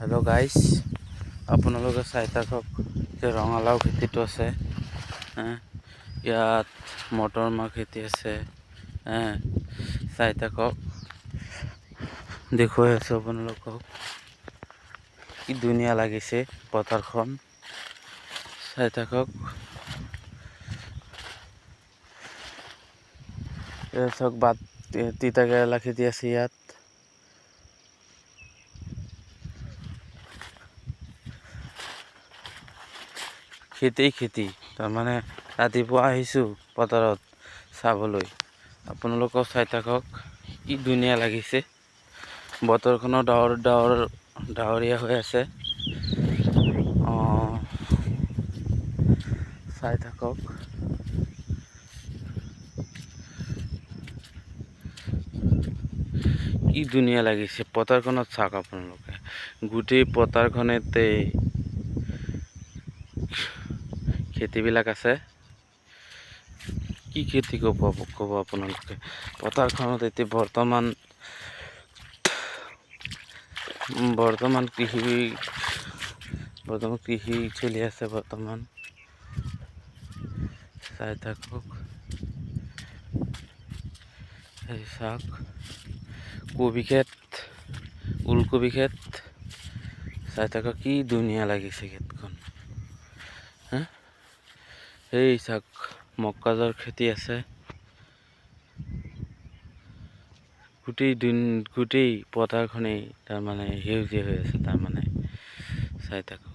Hello' guys, আপোনালোকে চাই থাকক যে ৰঙালাও খেতিটো আছে। ইয়াত মটৰ মাহ খেতি আছে। চাই থাকক, দেখুৱাই আছো আপোনালোকক। কি ধুনীয়া লাগিছে পথাৰখন, চাই থাকক। চাওক, তিতা কেৰেলা খেতি আছে ইয়াত। খেতি তাৰমানে ৰাতিপুৱা আহিছোঁ পথাৰত চাবলৈ। আপোনালোকেও চাই থাকক, কি ধুনীয়া লাগিছে। বতৰখনো ডাৱৰীয়া হৈ আছে। চাই থাকক। কি ধুনীয়া লাগিছে পথাৰখনত, চাওক আপোনালোকে। গোটেই পথাৰখনতে খেতিবিলাক আছে। কি খেতি ক'ব আপোনালোকে। পথাৰখনত এতিয়া বৰ্তমান কৃষি চলি আছে বৰ্তমান। চাই থাকক, চাওক। কবি খেত, ওলকবি খেত, চাই থাকক। কি ধুনীয়া লাগিছে খেতখন। এই চাওক, মক্কাজৰ খেতি আছে। গোটেই পথাৰখনেই তাৰমানে সেউজীয়া হৈ আছে, তাৰমানে চাই থাকক।